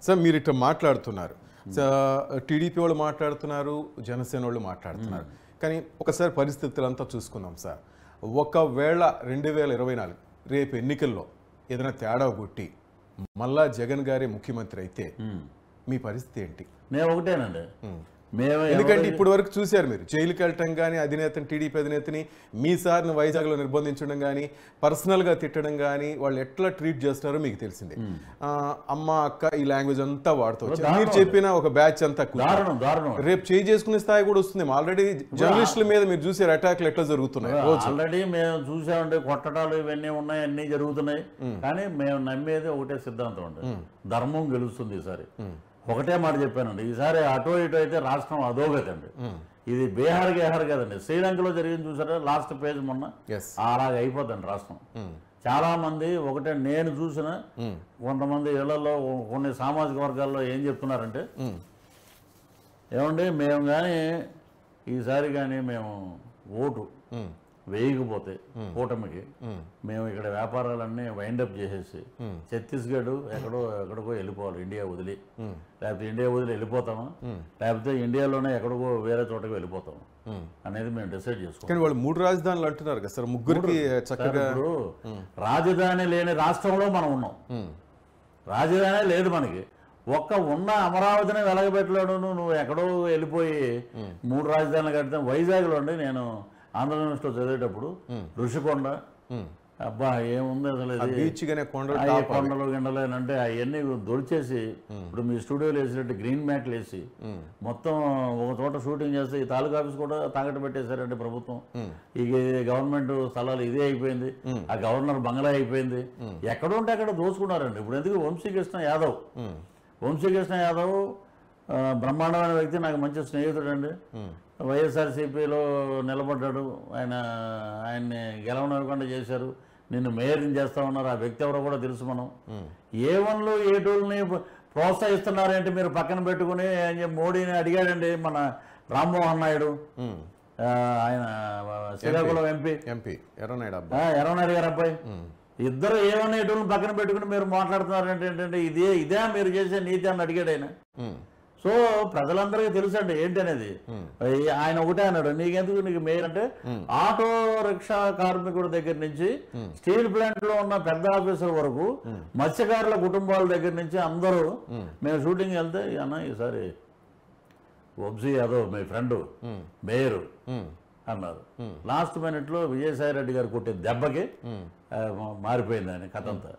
Sir మీరు ఇట్లా మాట్లాడుతున్నారు, టీడీపీ వాళ్ళు మాట్లాడుతున్నారు, జనసేన వాళ్ళు మాట్లాడుతున్నారు, కానీ ఒకసారి పరిస్థితులంతా చూసుకుందాం సార్. ఒకవేళ 2024 రేపు ఎన్నికల్లో ఏదైనా తేడా కొట్టి మళ్ళా జగన్ గారే ముఖ్యమంత్రి అయితే మీ పరిస్థితి ఏంటి? నేను ఒకటేనండి, ఎందుకంటే ఇప్పటి వరకు చూశారు మీరు జైలుకి వెళ్ళటం కానీ, అధినేతని టీడీపీ అధినేతని మీ సార్ని వైజాగ్లో నిర్బంధించడం కానీ, పర్సనల్గా తిట్టడం కానీ, వాళ్ళు ఎట్లా ట్రీట్ చేస్తున్నారో మీకు తెలిసిందే. అమ్మ అక్క ఈ లాంగ్వేజ్ అంతా వాడుతూ మీరు చెప్పిన ఒక బ్యాచ్ అంతా రేపు చేయి చేసుకునే స్థాయి కూడా వస్తుంది. ఆల్రెడీ జర్నలిస్టుల మీద మీరు చూసారు అటాక్లు ఎట్లా జరుగుతున్నాయి. ఆల్రెడీ మేము చూసామంటే కొట్టడాలు ఇవన్నీ ఉన్నాయి, అన్నీ జరుగుతున్నాయి. కానీ మేము నమ్మేది ఒకటే సిద్ధాంతం అండి, ధర్మం గెలుస్తుంది. ఈసారి ఒకటే మాట చెప్పానండి, ఈసారి అటో ఇటో అయితే రాష్ట్రం అధోగతండి. ఇది బీహార్ గేహార్ కదండి, శ్రీలంకలో జరిగింది చూసారా లాస్ట్ పేజ్ మొన్న, అలాగే అయిపోద్దండి రాష్ట్రం. చాలా మంది ఒకటే నేను చూసిన కొంతమంది ఇళ్లలో కొన్ని సామాజిక వర్గాల్లో ఏం చెప్తున్నారంటే, ఏమండి మేము కానీ ఈసారి కానీ మేము ఓటు వేయకపోతే కూటమికి మేము ఇక్కడ వ్యాపారాలన్నీ వైండప్ చేసేసి ఛత్తీస్గఢ్ ఎక్కడికో వెళ్ళిపోవాలి, ఇండియా వదిలి. లేకపోతే ఇండియా వదిలి వెళ్ళిపోతామా, లేకపోతే ఇండియాలోనే ఎక్కడికో వేరే చోటకి వెళ్ళిపోతాము అనేది మేము డిసైడ్ చేసుకుంటాం. వాళ్ళు 3 రాజధానులు అంటున్నారు కదా సార్, ముగ్గురికి చక్కగా. ఇప్పుడు రాజధాని లేని రాష్ట్రంలో మనం ఉన్నాం, రాజధాని లేదు మనకి. ఉన్న అమరావతిని వెలగబెట్టలేడు, నువ్వు ఎక్కడో వెళ్ళిపోయి 3 రాజధానులు కడితే. వైజాగ్లో అండి నేను ఆంధ్ర యూనివర్సిటీలో చదివేటప్పుడు ఋషికొండ, అబ్బా ఏముంది అసలు కొండలు గిండలు అంటే అవన్నీ దొరిచేసి, ఇప్పుడు మీ స్టూడియోలో వేసినట్టు గ్రీన్ మ్యాట్లు వేసి మొత్తం ఒక చోట షూటింగ్ చేస్తే ఈ తాలూకా ఆఫీస్ కూడా తాకట్టు పెట్టేశారండి ప్రభుత్వం. ఇక గవర్నమెంట్ స్థలాలు ఇదే అయిపోయింది, ఆ గవర్నర్ బంగ్లా అయిపోయింది, ఎక్కడ ఉంటే అక్కడ దోచుకున్నారండి. ఇప్పుడు ఎందుకు వంశీకృష్ణ యాదవ్ బ్రహ్మాండమైన వ్యక్తి, నాకు మంచి స్నేహితుడు అండి. వైఎస్ఆర్సీపీలో నిలబడ్డాడు, ఆయన్ని గెలవనివ్వకుండా చేశారు, నిన్ను మేయర్ని చేస్తా ఉన్నారు. ఆ వ్యక్తి ఎవరో కూడా తెలుసు. మనం ఏ1లు ఏ2లని ప్రోత్సహిస్తున్నారంటే మీరు పక్కన పెట్టుకుని మోడీని అడిగాడండి మన రామ్మోహన్ నాయుడు, ఆయన శ్రీకాకుళం ఎంపీ ఎర్రనాయుడు గారు అబ్బాయి. ఇద్దరు ఏ1 ఏ2లను పక్కన పెట్టుకుని మీరు మాట్లాడుతున్నారంటే ఏంటంటే ఇదే మీరు చేసే నీతి అని అడిగాడు ఆయన. సో ప్రజలందరికీ తెలుసండి ఏంటి అనేది. ఆయన ఒకటే అన్నాడు, నీకెందుకు నీకు మేయర్ అంటే, ఆటో రిక్షా కార్మికుడి దగ్గర నుంచి స్టీల్ ప్లాంట్ లో ఉన్న పెద్ద ఆఫీసర్ వరకు మత్స్యకారుల కుటుంబాల దగ్గర నుంచి అందరూ మేము షూటింగ్ వెళ్తే, అన్న ఈసారి వంశీ యాదవ్ మీ ఫ్రెండ్ మేయరు అన్నారు. లాస్ట్ మినిట్ లో విజయసాయి రెడ్డి గారు కొట్టే దెబ్బకి మారిపోయింది ఆయన కథ అంతా.